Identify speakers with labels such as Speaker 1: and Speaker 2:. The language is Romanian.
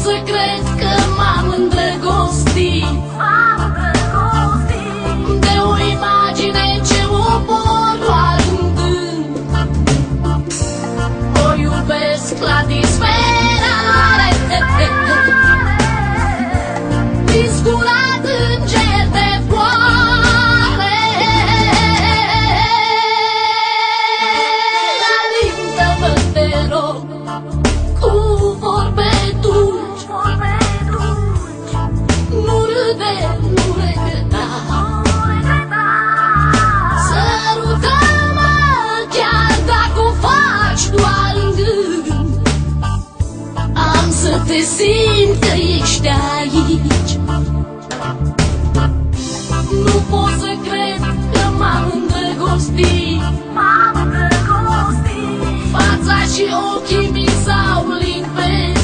Speaker 1: să cred că m-am îndrăgostit de o imagine ce o pot lua în gând. O iubesc la disperare, discurat înger de floare. Alindă-mă, te rog, cu vorbe dulci, nu râde, nu regreta. Sărută-mă chiar dacă o faci doar în gând. Am să te simt că ești aici. Nu pot să cred că m-am îndrăgostit. Fața și ochii mi s-au limpezit.